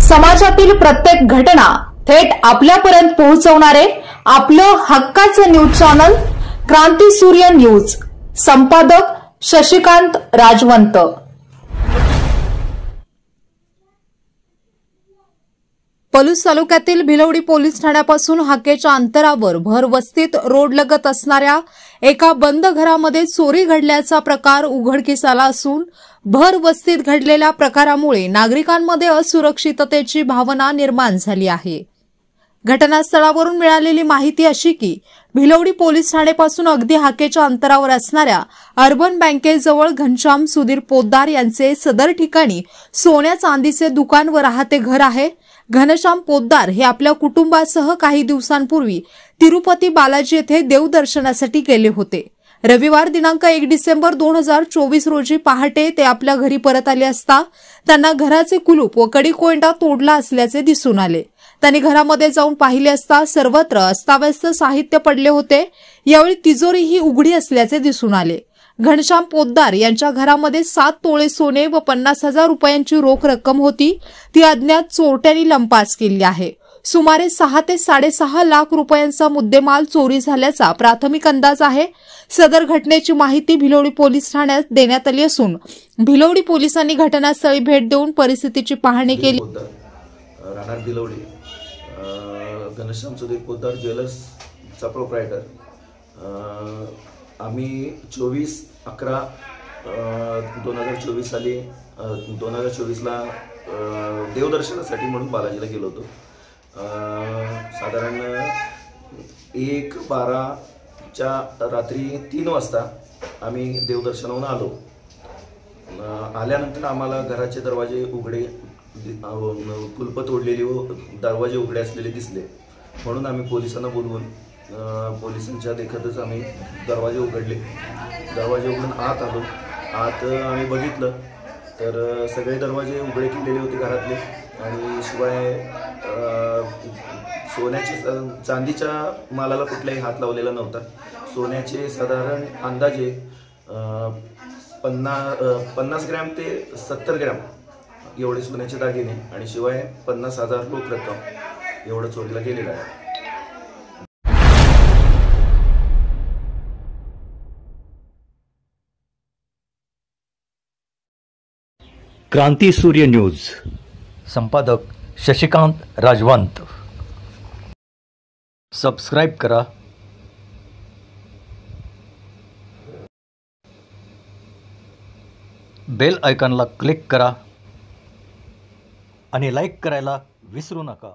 समाजातील प्रत्येक घटना थेट आपल्यापर्यंत पोहोचवणारे आपलं हक्काचं न्यूज चॅनल क्रांती सूर्य न्यूज। संपादक शशिकांत राजवंत। पलूस तालुक्यातील भिलवडी पोलीस ठाण्यापासून हाकेच्या अंतरावर भरवस्तीत रोडलगत असणाऱ्या एका बंद घरामध्ये चोरी घडल्याचा प्रकार उघडकीस आला असून भरवस्तीत घडलेल्या प्रकारामुळे नागरिकांमध्ये असुरक्षिततेची भावना निर्माण झाली आहे। घटनास्थळावरून मिळालेली माहिती अशी की भिलवडी पोलीस ठाण्यापासून अगदी हाकेच्या अंतरावर असणाऱ्या अर्बन बँकेजवळ घनश्याम सुधीर पोद्दार यांचे सदर ठिकाणी सोन्या चांदीचे दुकान व राहते घर आहे। घनश्याम पोद्दार हे आपल्या कुटुंबासह काही दिवसांपूर्वी तिरुपती बालाजी येथे देवदर्शनासाठी गेले होते। रविवार दिनांक 1 डिसेंबर 2024 रोजी पहाटे ते आपल्या घरी परत आले असता त्यांना घराचे कुलूप व कडीकोंडा तोडला असल्याचे दिसून आले। त्यांनी घरामध्ये जाऊन पाहिले असता सर्वत्र अस्ताव्यस्त साहित्य पडले होते। यावेळी तिजोरी ही उघडी असल्याचे दिसून आले। घनश्याम पोद्दार यांच्या घरामध्ये 7 तोळे सोने व 50,000 रुपयांची रोख रक्कम होती, ती अज्ञात चोरट्यांनी लंपास केली आहे। सुमारे 6 ते 6.5 लाख रुपयांचा मुद्देमाल चोरी झाल्याचा प्राथमिक अंदाज आहे। सदर घटनेची माहिती भिलवडी पोलीस ठाण्यात देण्यात आली असून भिलवडी पोलिसांनी घटनास्थळी भेट देऊन परिस्थितीची पाहणी केली। राहणार भिलवडी घनश्याम सुधीर पोद्दार ज्वेलर्सचा प्रोप्रायटर। आम्ही 24/11/2024 साली 2024ला देवदर्शनासाठी म्हणून बालाजीला गेलो होतो। साधारण 1:12च्या रात्री 3 वाजता आम्ही देवदर्शनावरून आलो। आल्यानंतर आम्हाला घराचे दरवाजे उघडे, कुलप तोडलेली व दरवाजे उघडे असलेले दिसले, म्हणून आम्ही पोलिसांना बोलवून पोलिसांच्या देखतच आम्ही दरवाजे उघडले। दरवाजे उघडून आत आलो। आत आम्ही बघितलं तर सगळे दरवाजे उघडे केलेले होते घरातले, आणि शिवाय सोन्याचे चांदीच्या मालाला कुठलाही हात लावलेला नव्हता। सोन्याचे साधारण अंदाजे 50 ग्रॅम ते 70 ग्रॅम एवढे सोन्याचे दागिने आणि शिवाय 50,000 रोख रक्कम एवढं चोरीला गेलेलं आहे। क्रांती सूर्य न्यूज। संपादक शशिकांत राजवंत। सबस्क्राइब करा, बेल आयकॉनला क्लिक करा आणि लाईक करायला विसरू नका।